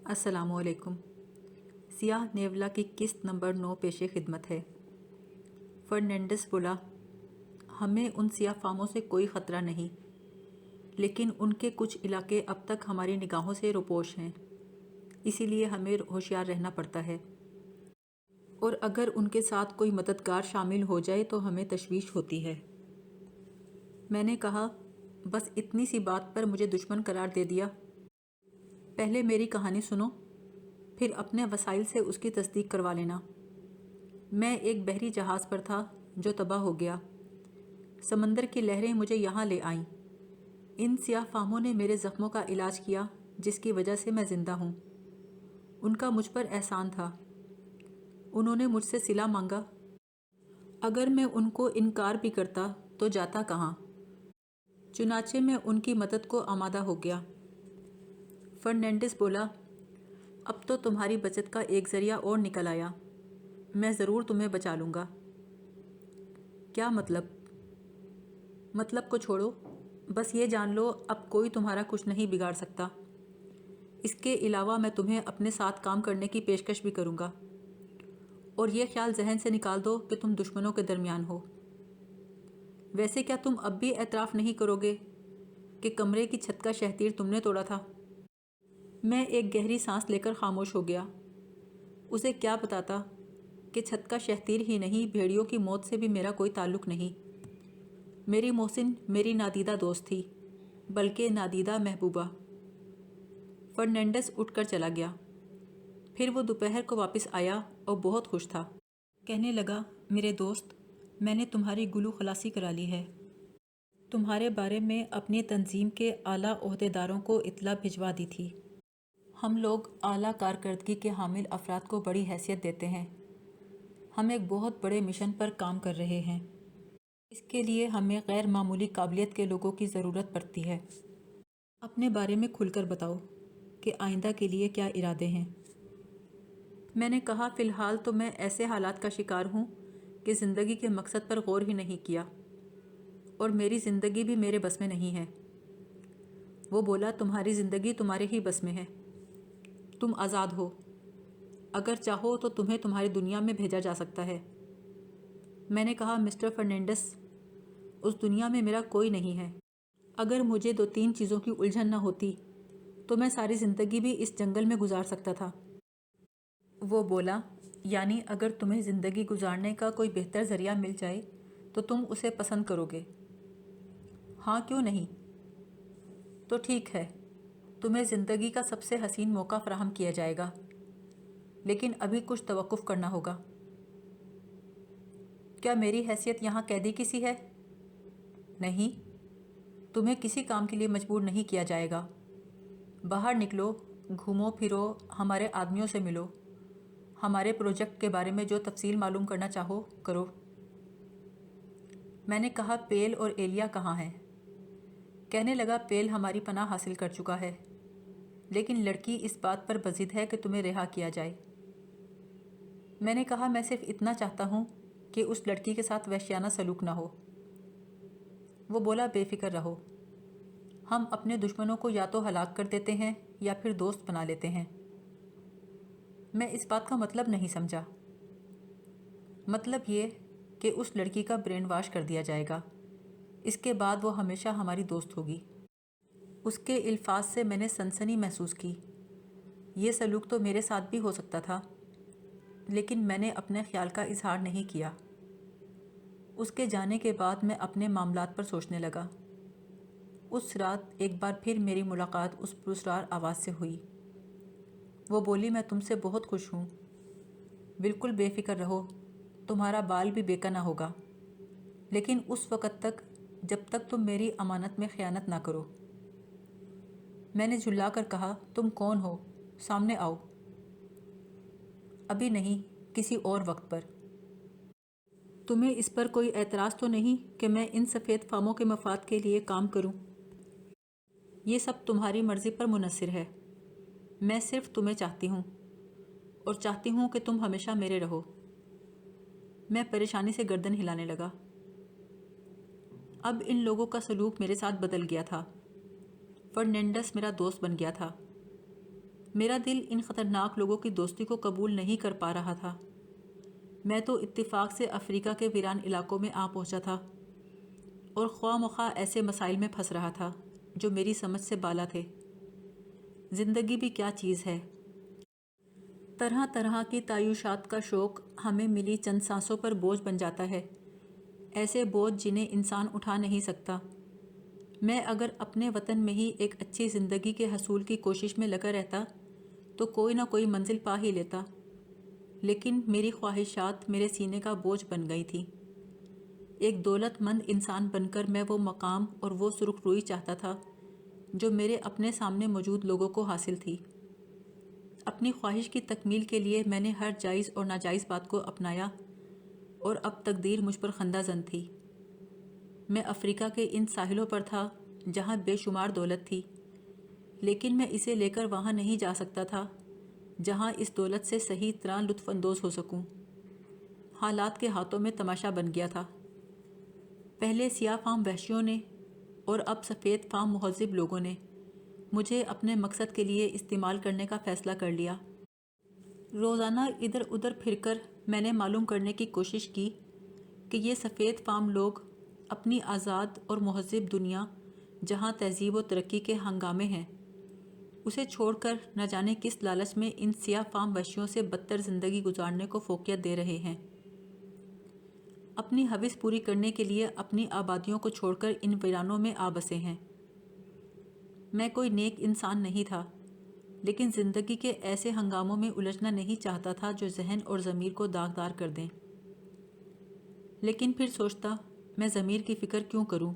السلام علیکم۔ سیاہ نیولا کی قسط نمبر 9 پیش خدمت ہے۔ فرنینڈس بولا، ہمیں ان سیاہ فاموں سے کوئی خطرہ نہیں، لیکن ان کے کچھ علاقے اب تک ہماری نگاہوں سے روپوش ہیں، اسی لیے ہمیں ہوشیار رہنا پڑتا ہے، اور اگر ان کے ساتھ کوئی مددگار شامل ہو جائے تو ہمیں تشویش ہوتی ہے۔ میں نے کہا، بس اتنی سی بات پر مجھے دشمن قرار دے دیا؟ پہلے میری کہانی سنو، پھر اپنے وسائل سے اس کی تصدیق کروا لینا۔ میں ایک بحری جہاز پر تھا جو تباہ ہو گیا۔ سمندر کی لہریں مجھے یہاں لے آئیں۔ ان سیاہ فاموں نے میرے زخموں کا علاج کیا، جس کی وجہ سے میں زندہ ہوں۔ ان کا مجھ پر احسان تھا۔ انہوں نے مجھ سے صلہ مانگا۔ اگر میں ان کو انکار بھی کرتا تو جاتا کہاں؟ چنانچہ میں ان کی مدد کو آمادہ ہو گیا۔ فرنینڈس بولا، اب تو تمہاری بچت کا ایک ذریعہ اور نکل آیا۔ میں ضرور تمہیں بچا لوں گا۔ کیا مطلب؟ مطلب کو چھوڑو، بس یہ جان لو اب کوئی تمہارا کچھ نہیں بگاڑ سکتا۔ اس کے علاوہ میں تمہیں اپنے ساتھ کام کرنے کی پیشکش بھی کروں گا، اور یہ خیال ذہن سے نکال دو کہ تم دشمنوں کے درمیان ہو۔ ویسے کیا تم اب بھی اعتراف نہیں کرو گے کہ کمرے کی چھت کا شہتیر تم نے توڑا تھا؟ میں ایک گہری سانس لے کر خاموش ہو گیا۔ اسے کیا بتاتا کہ چھت کا شہتیر ہی نہیں، بھیڑیوں کی موت سے بھی میرا کوئی تعلق نہیں۔ میری محسن میری نادیدہ دوست تھی، بلکہ نادیدہ محبوبہ۔ فرنینڈس اٹھ کر چلا گیا۔ پھر وہ دوپہر کو واپس آیا اور بہت خوش تھا۔ کہنے لگا، میرے دوست، میں نے تمہاری گلو خلاصی کرا لی ہے۔ تمہارے بارے میں اپنی تنظیم کے اعلیٰ عہدیداروں کو اطلاع بھجوا دی تھی۔ ہم لوگ اعلیٰ کارکردگی کے حامل افراد کو بڑی حیثیت دیتے ہیں۔ ہم ایک بہت بڑے مشن پر کام کر رہے ہیں۔ اس کے لیے ہمیں غیر معمولی قابلیت کے لوگوں کی ضرورت پڑتی ہے۔ اپنے بارے میں کھل کر بتاؤ کہ آئندہ کے لیے کیا ارادے ہیں؟ میں نے کہا، فی الحال تو میں ایسے حالات کا شکار ہوں کہ زندگی کے مقصد پر غور ہی نہیں کیا، اور میری زندگی بھی میرے بس میں نہیں ہے۔ وہ بولا، تمہاری زندگی تمہارے ہی بس میں ہے۔ تم آزاد ہو۔ اگر چاہو تو تمہیں تمہاری دنیا میں بھیجا جا سکتا ہے۔ میں نے کہا، مسٹر فرنینڈس، اس دنیا میں میرا کوئی نہیں ہے۔ اگر مجھے 2-3 چیزوں کی الجھن نہ ہوتی تو میں ساری زندگی بھی اس جنگل میں گزار سکتا تھا۔ وہ بولا، یعنی اگر تمہیں زندگی گزارنے کا کوئی بہتر ذریعہ مل جائے تو تم اسے پسند کرو گے؟ ہاں، کیوں نہیں؟ تو ٹھیک ہے، تمہیں زندگی کا سب سے حسین موقع فراہم کیا جائے گا، لیکن ابھی کچھ توقف کرنا ہوگا۔ کیا میری حیثیت یہاں قیدی کی سی ہے؟ نہیں، تمہیں کسی کام کے لیے مجبور نہیں کیا جائے گا۔ باہر نکلو، گھومو پھرو، ہمارے آدمیوں سے ملو، ہمارے پروجیکٹ کے بارے میں جو تفصیل معلوم کرنا چاہو کرو۔ میں نے کہا، پیل اور ایلیا کہاں ہیں؟ کہنے لگا، پیل ہماری پناہ حاصل کر چکا ہے، لیکن لڑکی اس بات پر بضد ہے کہ تمہیں رہا کیا جائے۔ میں نے کہا، میں صرف اتنا چاہتا ہوں کہ اس لڑکی کے ساتھ وحشیانہ سلوک نہ ہو۔ وہ بولا، بے فکر رہو، ہم اپنے دشمنوں کو یا تو ہلاک کر دیتے ہیں یا پھر دوست بنا لیتے ہیں۔ میں اس بات کا مطلب نہیں سمجھا۔ مطلب یہ کہ اس لڑکی کا برین واش کر دیا جائے گا، اس کے بعد وہ ہمیشہ ہماری دوست ہوگی۔ اس کے الفاظ سے میں نے سنسنی محسوس کی۔ یہ سلوک تو میرے ساتھ بھی ہو سکتا تھا، لیکن میں نے اپنے خیال کا اظہار نہیں کیا۔ اس کے جانے کے بعد میں اپنے معاملات پر سوچنے لگا۔ اس رات ایک بار پھر میری ملاقات اس پراسرار آواز سے ہوئی۔ وہ بولی، میں تم سے بہت خوش ہوں۔ بالکل بے فکر رہو، تمہارا بال بھی بیکا نہ ہوگا، لیکن اس وقت تک جب تک تم میری امانت میں خیانت نہ کرو۔ میں نے جھلا کر کہا، تم کون ہو؟ سامنے آؤ۔ ابھی نہیں، کسی اور وقت پر۔ تمہیں اس پر کوئی اعتراض تو نہیں کہ میں ان سفید فاموں کے مفاد کے لیے کام کروں؟ یہ سب تمہاری مرضی پر منحصر ہے۔ میں صرف تمہیں چاہتی ہوں، اور چاہتی ہوں کہ تم ہمیشہ میرے رہو۔ میں پریشانی سے گردن ہلانے لگا۔ اب ان لوگوں کا سلوک میرے ساتھ بدل گیا تھا۔ فرنینڈس میرا دوست بن گیا تھا۔ میرا دل ان خطرناک لوگوں کی دوستی کو قبول نہیں کر پا رہا تھا۔ میں تو اتفاق سے افریقہ کے ویران علاقوں میں آ پہنچا تھا اور خواہ مخواہ ایسے مسائل میں پھنس رہا تھا جو میری سمجھ سے بالا تھے۔ زندگی بھی کیا چیز ہے! طرح طرح کی تعیشات کا شوق ہمیں ملی چند سانسوں پر بوجھ بن جاتا ہے، ایسے بوجھ جنہیں انسان اٹھا نہیں سکتا۔ میں اگر اپنے وطن میں ہی ایک اچھی زندگی کے حصول کی کوشش میں لگا رہتا تو کوئی نہ کوئی منزل پا ہی لیتا، لیکن میری خواہشات میرے سینے کا بوجھ بن گئی تھی۔ ایک دولت مند انسان بن کر میں وہ مقام اور وہ سرخ روئی چاہتا تھا جو میرے اپنے سامنے موجود لوگوں کو حاصل تھی۔ اپنی خواہش کی تکمیل کے لیے میں نے ہر جائز اور ناجائز بات کو اپنایا اور اب تقدیر مجھ پر خندہ زن تھی۔ میں افریقہ کے ان ساحلوں پر تھا جہاں بے شمار دولت تھی، لیکن میں اسے لے کر وہاں نہیں جا سکتا تھا جہاں اس دولت سے صحیح طرح لطف اندوز ہو سکوں۔ حالات کے ہاتھوں میں تماشا بن گیا تھا۔ پہلے سیاہ فام وحشیوں نے اور اب سفید فام مہذب لوگوں نے مجھے اپنے مقصد کے لیے استعمال کرنے کا فیصلہ کر لیا۔ روزانہ ادھر ادھر پھر کر میں نے معلوم کرنے کی کوشش کی کہ یہ سفید فام لوگ اپنی آزاد اور مہذب دنیا جہاں تہذیب و ترقی کے ہنگامے ہیں، اسے چھوڑ کر نہ جانے کس لالچ میں ان سیاہ فام وحشیوں سے بدتر زندگی گزارنے کو فوقیت دے رہے ہیں۔ اپنی ہوس پوری کرنے کے لیے اپنی آبادیوں کو چھوڑ کر ان ویرانوں میں آ بسے ہیں۔ میں کوئی نیک انسان نہیں تھا، لیکن زندگی کے ایسے ہنگاموں میں الجھنا نہیں چاہتا تھا جو ذہن اور ضمیر کو داغدار کر دیں۔ لیکن پھر سوچتا، میں ضمیر کی فکر کیوں کروں؟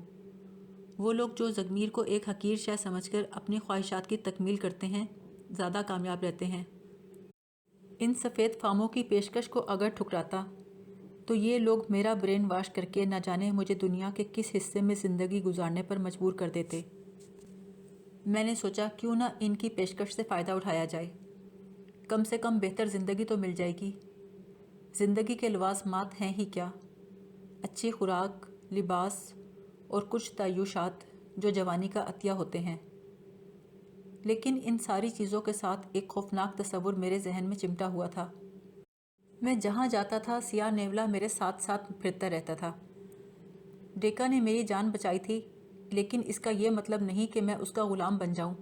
وہ لوگ جو ضمیر کو ایک حقیر شے سمجھ کر اپنی خواہشات کی تکمیل کرتے ہیں زیادہ کامیاب رہتے ہیں۔ ان سفید فاموں کی پیشکش کو اگر ٹھکراتا تو یہ لوگ میرا برین واش کر کے نہ جانے مجھے دنیا کے کس حصے میں زندگی گزارنے پر مجبور کر دیتے۔ میں نے سوچا کیوں نہ ان کی پیشکش سے فائدہ اٹھایا جائے، کم سے کم بہتر زندگی تو مل جائے گی۔ زندگی کے لوازمات ہیں ہی کیا، اچھی خوراک، لباس اور کچھ تعیشات جو جوانی کا عطیہ ہوتے ہیں۔ لیکن ان ساری چیزوں کے ساتھ ایک خوفناک تصور میرے ذہن میں چمٹا ہوا تھا۔ میں جہاں جاتا تھا سیاہ نیولا میرے ساتھ ساتھ پھرتا رہتا تھا۔ ڈیکا نے میری جان بچائی تھی، لیکن اس کا یہ مطلب نہیں کہ میں اس کا غلام بن جاؤں۔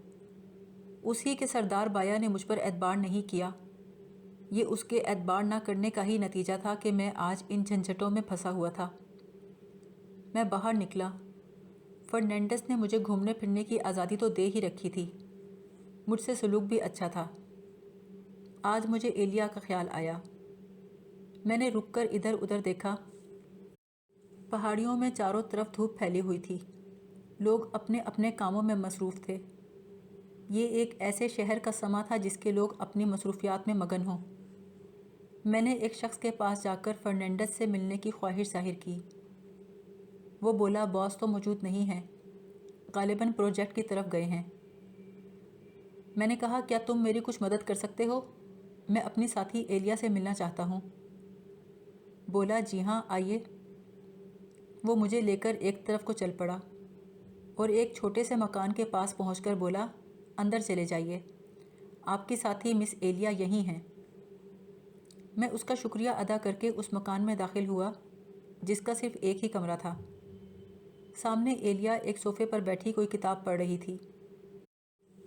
اس ہی کے سردار بایا نے مجھ پر اعتبار نہیں کیا۔ یہ اس کے اعتبار نہ کرنے کا ہی نتیجہ تھا کہ میں آج ان جھنجھٹوں میں پھنسا ہوا تھا۔ میں باہر نکلا۔ فرنینڈس نے مجھے گھومنے پھرنے کی آزادی تو دے ہی رکھی تھی، مجھ سے سلوک بھی اچھا تھا۔ آج مجھے ایلیا کا خیال آیا۔ میں نے رک کر ادھر ادھر دیکھا۔ پہاڑیوں میں چاروں طرف دھوپ پھیلی ہوئی تھی، لوگ اپنے اپنے کاموں میں مصروف تھے۔ یہ ایک ایسے شہر کا سماں تھا جس کے لوگ اپنی مصروفیات میں مگن ہوں۔ میں نے ایک شخص کے پاس جا کر فرنینڈس سے ملنے کی خواہش ظاہر کی۔ وہ بولا باس تو موجود نہیں ہیں، غالباً پروجیکٹ کی طرف گئے ہیں۔ میں نے کہا کیا تم میری کچھ مدد کر سکتے ہو؟ میں اپنی ساتھی ایلیا سے ملنا چاہتا ہوں۔ بولا جی ہاں آئیے۔ وہ مجھے لے کر ایک طرف کو چل پڑا اور ایک چھوٹے سے مکان کے پاس پہنچ کر بولا اندر چلے جائیے، آپ کی ساتھی مس ایلیا یہیں ہیں۔ میں اس کا شکریہ ادا کر کے اس مکان میں داخل ہوا جس کا صرف ایک ہی کمرہ تھا۔ سامنے ایلیا ایک صوفے پر بیٹھی کوئی کتاب پڑھ رہی تھی۔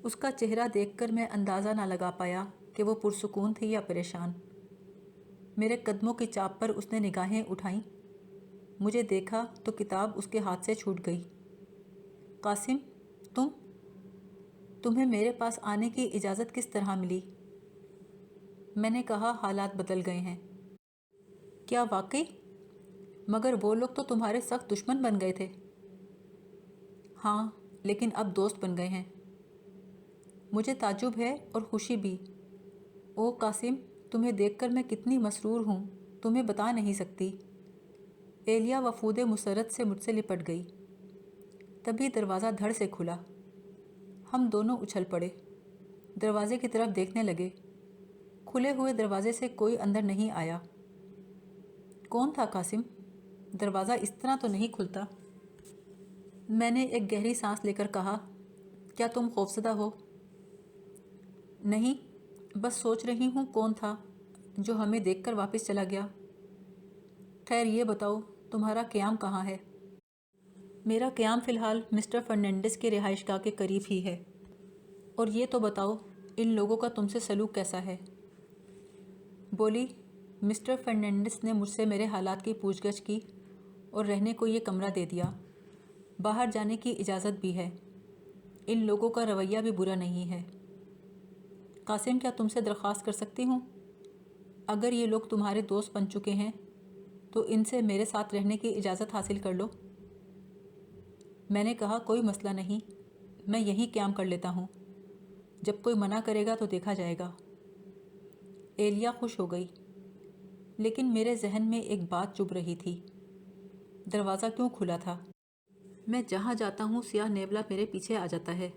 اس کا چہرہ دیکھ کر میں اندازہ نہ لگا پایا کہ وہ پرسکون تھی یا پریشان۔ میرے قدموں کی چاپ پر اس نے نگاہیں اٹھائیں، مجھے دیکھا تو کتاب اس کے ہاتھ سے چھوٹ گئی۔ قاسم، تمہیں میرے پاس آنے کی اجازت کس طرح ملی؟ میں نے کہا حالات بدل گئے ہیں۔ کیا واقعی؟ مگر وہ لوگ تو تمہارے سخت دشمن بن گئے تھے۔ ہاں، لیکن اب دوست بن گئے ہیں۔ مجھے تعجب ہے اور خوشی بھی۔ او قاسم، تمہیں دیکھ کر میں کتنی مسرور ہوں تمہیں بتا نہیں سکتی۔ ایلیا وفود مسرت سے مجھ سے لپٹ گئی۔ تبھی دروازہ دھڑ سے کھلا۔ ہم دونوں اچھل پڑے، دروازے کی طرف دیکھنے لگے۔ کھلے ہوئے دروازے سے کوئی اندر نہیں آیا۔ کون تھا قاسم؟ دروازہ اس طرح تو نہیں کھلتا۔ میں نے ایک گہری سانس لے کر کہا، کیا تم خوفزدہ ہو؟ نہیں، بس سوچ رہی ہوں کون تھا جو ہمیں دیکھ کر واپس چلا گیا۔ خیر یہ بتاؤ تمہارا قیام کہاں ہے؟ میرا قیام فی الحال مسٹر فرنینڈس کے رہائش گاہ کے قریب ہی ہے۔ اور یہ تو بتاؤ ان لوگوں کا تم سے سلوک کیسا ہے؟ بولی، مسٹر فرنینڈس نے مجھ سے میرے حالات کی پوچھ گچھ کی اور رہنے کو یہ کمرہ دے دیا۔ باہر جانے کی اجازت بھی ہے۔ ان لوگوں کا رویہ بھی برا نہیں ہے۔ قاسم، کیا تم سے درخواست کر سکتی ہوں؟ اگر یہ لوگ تمہارے دوست بن چکے ہیں تو ان سے میرے ساتھ رہنے کی اجازت حاصل کر لو۔ میں نے کہا کوئی مسئلہ نہیں، میں یہیں قیام کر لیتا ہوں، جب کوئی منع کرے گا تو دیکھا جائے گا۔ ایلیا خوش ہو گئی، لیکن میرے ذہن میں ایک بات چبھ رہی تھی، دروازہ کیوں کھلا تھا؟ میں جہاں جاتا ہوں سیاہ نیولا میرے پیچھے آ جاتا ہے،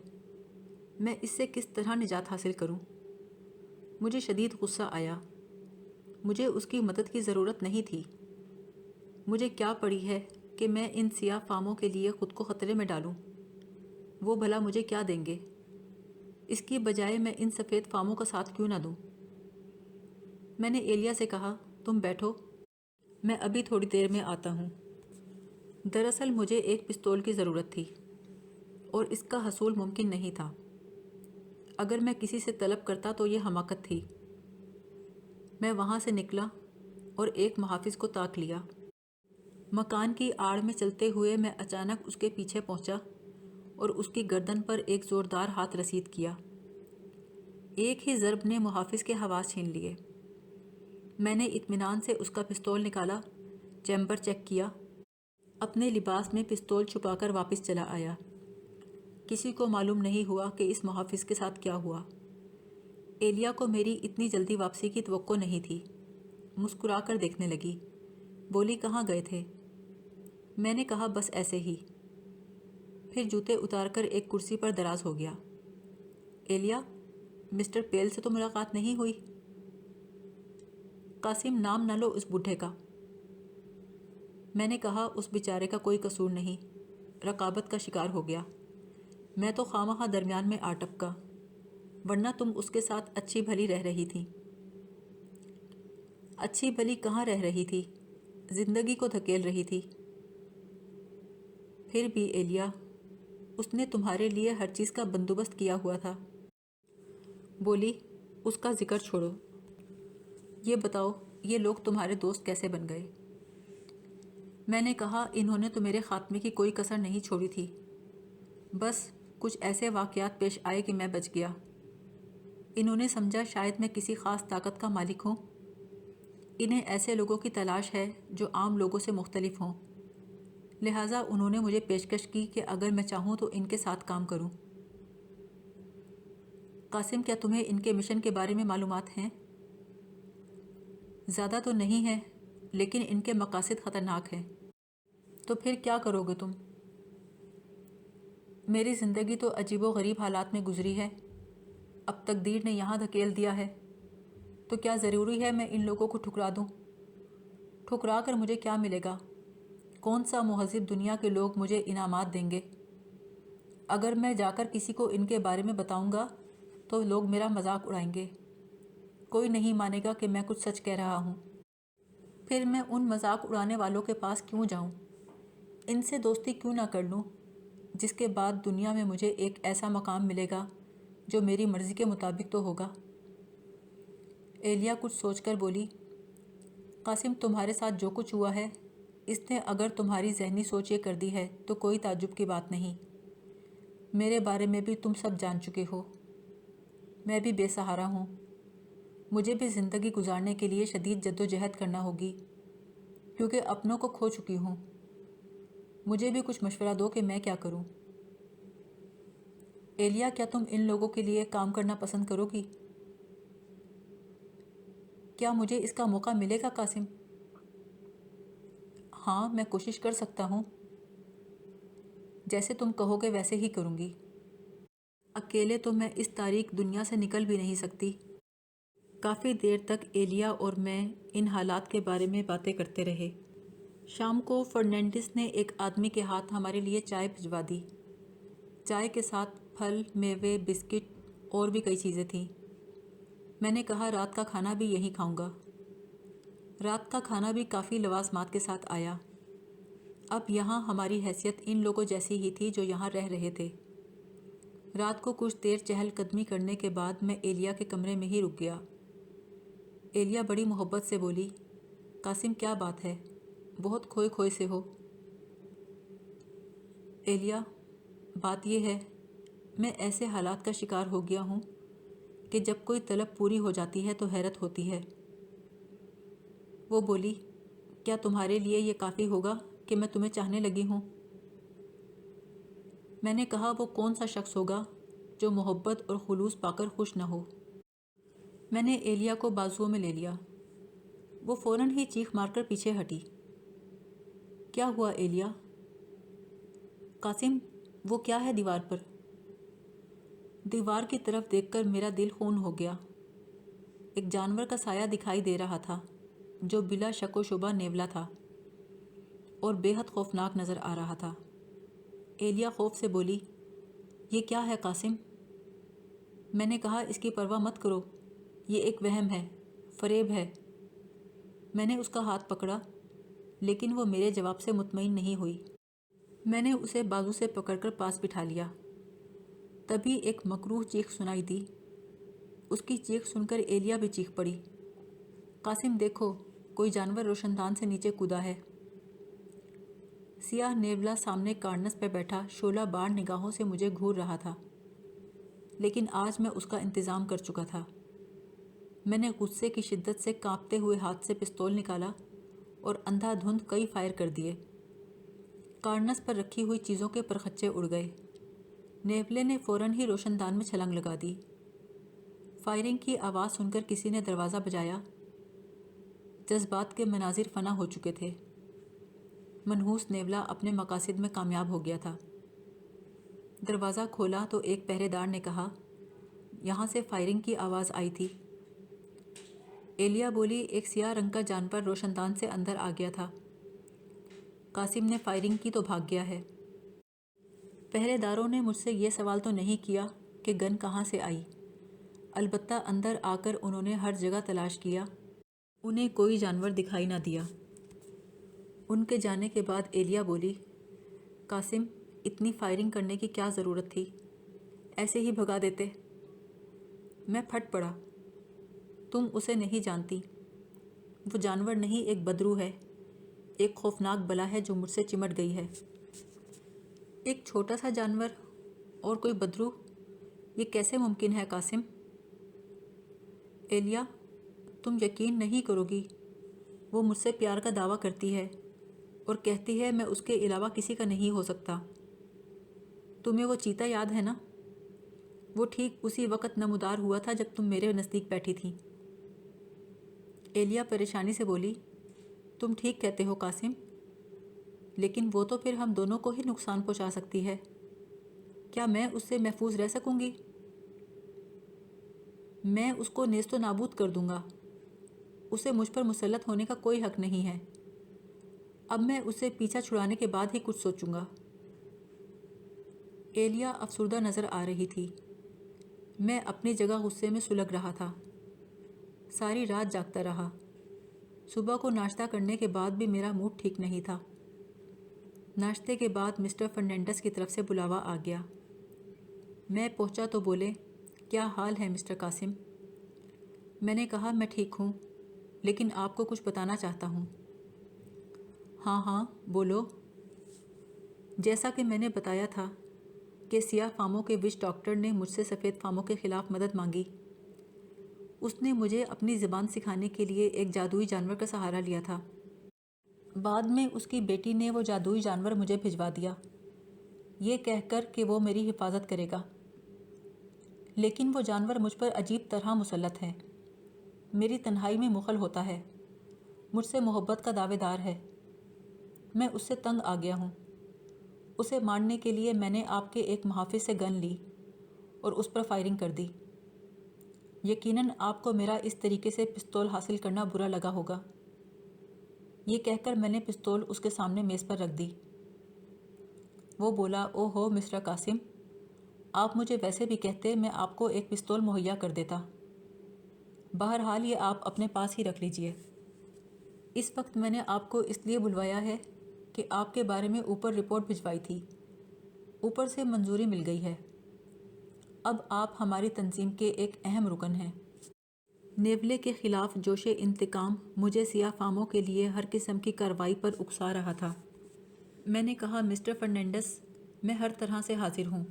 میں اس سے کس طرح نجات حاصل کروں؟ مجھے شدید غصہ آیا۔ مجھے اس کی مدد کی ضرورت نہیں تھی۔ مجھے کیا پڑی ہے کہ میں ان سیاہ فاموں کے لیے خود کو خطرے میں ڈالوں؟ وہ بھلا مجھے کیا دیں گے؟ اس کی بجائے میں ان سفید فاموں کا ساتھ کیوں نہ دوں؟ میں نے ایلیا سے کہا، تم بیٹھو، میں ابھی تھوڑی دیر میں آتا ہوں۔ دراصل مجھے ایک پستول کی ضرورت تھی اور اس کا حصول ممکن نہیں تھا۔ اگر میں کسی سے طلب کرتا تو یہ حماقت تھی۔ میں وہاں سے نکلا اور ایک محافظ کو تاک لیا۔ مکان کی آڑ میں چلتے ہوئے میں اچانک اس کے پیچھے پہنچا اور اس کی گردن پر ایک زوردار ہاتھ رسید کیا۔ ایک ہی ضرب نے محافظ کے حواس چھین لیے۔ میں نے اطمینان سے اس کا پستول نکالا، چیمبر چیک کیا، اپنے لباس میں پستول چھپا کر واپس چلا آیا۔ کسی کو معلوم نہیں ہوا کہ اس محافظ کے ساتھ کیا ہوا۔ ایلیا کو میری اتنی جلدی واپسی کی توقع نہیں تھی۔ مسکرا کر دیکھنے لگی۔ بولی، کہاں گئے تھے؟ میں نے کہا بس ایسے ہی۔ پھر جوتے اتار کر ایک کرسی پر دراز ہو گیا۔ ایلیا، مسٹر پیل سے تو ملاقات نہیں ہوئی؟ قاسم، نام نہ لو اس بڈھے کا۔ میں نے کہا اس بیچارے کا کوئی قصور نہیں، رقابت کا شکار ہو گیا۔ میں تو خواہ درمیان میں آ ٹپکا، ورنہ تم اس کے ساتھ اچھی بھلی رہ رہی تھی۔ اچھی بھلی کہاں رہ رہی تھی، زندگی کو دھکیل رہی تھی۔ پھر بھی ایلیا، اس نے تمہارے لیے ہر چیز کا بندوبست کیا ہوا تھا۔ بولی، اس کا ذکر چھوڑو، یہ بتاؤ یہ لوگ تمہارے دوست کیسے بن گئے؟ میں نے کہا انہوں نے تو میرے خاتمے کی کوئی کسر نہیں چھوڑی تھی، بس کچھ ایسے واقعات پیش آئے کہ میں بچ گیا۔ انہوں نے سمجھا شاید میں کسی خاص طاقت کا مالک ہوں۔ انہیں ایسے لوگوں کی تلاش ہے جو عام لوگوں سے مختلف ہوں، لہٰذا انہوں نے مجھے پیشکش کی کہ اگر میں چاہوں تو ان کے ساتھ کام کروں۔ قاسم، کیا تمہیں ان کے مشن کے بارے میں معلومات ہیں؟ زیادہ تو نہیں ہے، لیکن ان کے مقاصد خطرناک ہیں۔ تو پھر کیا کرو گے تم؟ میری زندگی تو عجیب و غریب حالات میں گزری ہے، اب تقدیر نے یہاں دھکیل دیا ہے، تو کیا ضروری ہے میں ان لوگوں کو ٹھکرا دوں؟ ٹھکرا کر مجھے کیا ملے گا؟ کون سا مہذب دنیا کے لوگ مجھے انعامات دیں گے؟ اگر میں جا کر کسی کو ان کے بارے میں بتاؤں گا تو لوگ میرا مذاق اڑائیں گے، کوئی نہیں مانے گا کہ میں کچھ سچ کہہ رہا ہوں۔ پھر میں ان مذاق اڑانے والوں کے پاس کیوں جاؤں؟ ان سے دوستی کیوں نہ کر لوں، جس کے بعد دنیا میں مجھے ایک ایسا مقام ملے گا جو میری مرضی کے مطابق تو ہوگا۔ ایلیا کچھ سوچ کر بولی، قاسم، تمہارے ساتھ جو کچھ ہوا ہے اس نے اگر تمہاری ذہنی سوچ یہ کر دی ہے تو کوئی تعجب کی بات نہیں۔ میرے بارے میں بھی تم سب جان چکے ہو۔ میں بھی بے سہارا ہوں، مجھے بھی زندگی گزارنے کے لیے شدید جدوجہد کرنا ہوگی، کیونکہ اپنوں کو کھو چکی ہوں۔ مجھے بھی کچھ مشورہ دو کہ میں کیا کروں۔ ایلیا، کیا تم ان لوگوں کے لیے کام کرنا پسند کرو گی؟ کیا مجھے اس کا موقع ملے گا قاسم؟ ہاں، میں کوشش کر سکتا ہوں، جیسے تم کہو گے ویسے ہی کروں گی۔ اکیلے تو میں اس تاریک دنیا سے نکل بھی نہیں سکتی۔ کافی دیر تک ایلیا اور میں ان حالات کے بارے میں باتیں کرتے رہے۔ شام کو فرنینڈس نے ایک آدمی کے ہاتھ ہمارے لیے چائے بھجوا دی۔ چائے کے ساتھ پھل، میوے، بسکٹ اور بھی کئی چیزیں تھیں۔ میں نے کہا رات کا کھانا بھی یہیں کھاؤں گا۔ رات کا کھانا بھی کافی لوازمات کے ساتھ آیا۔ اب یہاں ہماری حیثیت ان لوگوں جیسی ہی تھی جو یہاں رہ رہے تھے۔ رات کو کچھ دیر چہل قدمی کرنے کے بعد میں ایلیا کے کمرے میں ہی رک گیا۔ ایلیا بڑی محبت سے بولی، قاسم کیا بات ہے؟ بہت کھوئے کھوئے سے ہو۔ ایلیا، بات یہ ہے، میں ایسے حالات کا شکار ہو گیا ہوں کہ جب کوئی طلب پوری ہو جاتی ہے تو حیرت ہوتی ہے۔ وہ بولی، کیا تمہارے لیے یہ کافی ہوگا کہ میں تمہیں چاہنے لگی ہوں؟ میں نے کہا وہ کون سا شخص ہوگا جو محبت اور خلوص پا کر خوش نہ ہو۔ میں نے ایلیا کو بازوؤں میں لے لیا۔ وہ فوراً ہی چیخ مار کر پیچھے ہٹی۔ کیا ہوا ایلیا؟ قاسم، وہ کیا ہے دیوار پر؟ دیوار کی طرف دیکھ کر میرا دل خون ہو گیا۔ ایک جانور کا سایہ دکھائی دے رہا تھا جو بلا شک و شبہ نیولا تھا اور بے حد خوفناک نظر آ رہا تھا۔ ایلیا خوف سے بولی، یہ کیا ہے قاسم؟ میں نے کہا اس کی پرواہ مت کرو، یہ ایک وہم ہے، فریب ہے۔ میں نے اس کا ہاتھ پکڑا لیکن وہ میرے جواب سے مطمئن نہیں ہوئی۔ میں نے اسے بازو سے پکڑ کر پاس بٹھا لیا۔ تبھی ایک مکروہ چیخ سنائی دی۔ اس کی چیخ سن کر ایلیا بھی چیخ پڑی، قاسم دیکھو، کوئی جانور روشن دان سے نیچے کودا ہے۔ سیاہ نیولا سامنے کارنس پہ بیٹھا شعلہ بار نگاہوں سے مجھے گھور رہا تھا، لیکن آج میں اس کا انتظام کر چکا تھا۔ میں نے غصے کی شدت سے کانپتے ہوئے ہاتھ سے پستول نکالا اور اندھا دھند کئی فائر کر دیے۔ کارنس پر رکھی ہوئی چیزوں کے پرخچے اڑ گئے۔ نیولے نے فوراً ہی روشن دان میں چھلانگ لگا دی۔ فائرنگ کی آواز سن کر کسی نے دروازہ بجایا۔ جذبات کے مناظر فنا ہو چکے تھے۔ منحوس نیولا اپنے مقاصد میں کامیاب ہو گیا تھا۔ دروازہ کھولا تو ایک پہرے دار نے کہا، یہاں سے فائرنگ کی آواز آئی تھی۔ ایلیا بولی، ایک سیاہ رنگ کا جانور روشن دان سے اندر آ گیا تھا۔ قاسم نے فائرنگ کی تو بھاگ گیا ہے۔ پہرے داروں نے مجھ سے یہ سوال تو نہیں کیا کہ گن کہاں سے آئی، البتہ اندر آ کر انہوں نے ہر جگہ تلاش کیا، انہیں کوئی جانور دکھائی نہ دیا۔ ان کے جانے کے بعد ایلیا بولی، قاسم، اتنی فائرنگ کرنے کی کیا ضرورت تھی؟ ایسے ہی بھگا دیتے۔ میں پھٹ پڑا، تم اسے نہیں جانتی، وہ جانور نہیں، ایک بدرو ہے، ایک خوفناک بلا ہے جو مجھ سے چمٹ گئی ہے۔ ایک چھوٹا سا جانور اور کوئی بدرو، یہ کیسے ممکن ہے قاسم؟ ایلیا، تم یقین نہیں کرو گی، وہ مجھ سے پیار کا دعویٰ کرتی ہے اور کہتی ہے میں اس کے علاوہ کسی کا نہیں ہو سکتا۔ تمہیں وہ چیتا یاد ہے نا؟ وہ ٹھیک اسی وقت نمودار ہوا تھا جب تم میرے نزدیک بیٹھی تھی۔ ایلیا پریشانی سے بولی، تم ٹھیک کہتے ہو قاسم، لیکن وہ تو پھر ہم دونوں کو ہی نقصان پہنچا سکتی ہے۔ کیا میں اس سے محفوظ رہ سکوں گی؟ میں اس کو نیست و نابود کر دوں گا۔ اسے مجھ پر مسلط ہونے کا کوئی حق نہیں ہے۔ اب میں اسے پیچھا چھڑانے کے بعد ہی کچھ سوچوں گا۔ ایلیا افسردہ نظر آ رہی تھی۔ میں اپنی جگہ غصے میں سلگ رہا تھا۔ ساری رات جاگتا رہا۔ صبح کو ناشتہ کرنے کے بعد بھی میرا موڈ ٹھیک نہیں تھا۔ ناشتے کے بعد مسٹر فرنینڈس کی طرف سے بلاوا آ گیا۔ میں پہنچا تو بولے، کیا حال ہے مسٹر قاسم؟ میں نے کہا میں ٹھیک ہوں، لیکن آپ کو کچھ بتانا چاہتا ہوں۔ ہاں ہاں بولو۔ جیسا کہ میں نے بتایا تھا کہ سیاہ فاموں کے وچ ڈاکٹر نے مجھ سے سفید فاموں کے خلاف مدد مانگی۔ اس نے مجھے اپنی زبان سکھانے کے لیے ایک جادوئی جانور کا سہارا لیا تھا۔ بعد میں اس کی بیٹی نے وہ جادوئی جانور مجھے بھجوا دیا، یہ کہہ کر کہ وہ میری حفاظت کرے گا۔ لیکن وہ جانور مجھ پر عجیب طرح مسلط ہے، میری تنہائی میں مغل ہوتا ہے، مجھ سے محبت کا دعوے دار ہے۔ میں اس سے تنگ آ گیا ہوں۔ اسے مارنے کے لیے میں نے آپ کے ایک محافظ سے گن لی اور اس پر فائرنگ کر دی۔ یقیناً آپ کو میرا اس طریقے سے پستول حاصل کرنا برا لگا ہوگا۔ یہ کہہ کر میں نے پستول اس کے سامنے میز پر رکھ دی۔ وہ بولا، او ہو مسٹر قاسم، آپ مجھے ویسے بھی کہتے میں آپ کو ایک پستول مہیا کر دیتا۔ بہرحال یہ آپ اپنے پاس ہی رکھ لیجئے۔ اس وقت میں نے آپ کو اس لیے بلوایا ہے کہ آپ کے بارے میں اوپر رپورٹ بھجوائی تھی، اوپر سے منظوری مل گئی ہے۔ اب آپ ہماری تنظیم کے ایک اہم رکن ہیں۔ نیولے کے خلاف جوش انتقام مجھے سیاہ فاموں کے لیے ہر قسم کی کارروائی پر اکسا رہا تھا۔ میں نے کہا مسٹر فرنینڈس، میں ہر طرح سے حاضر ہوں۔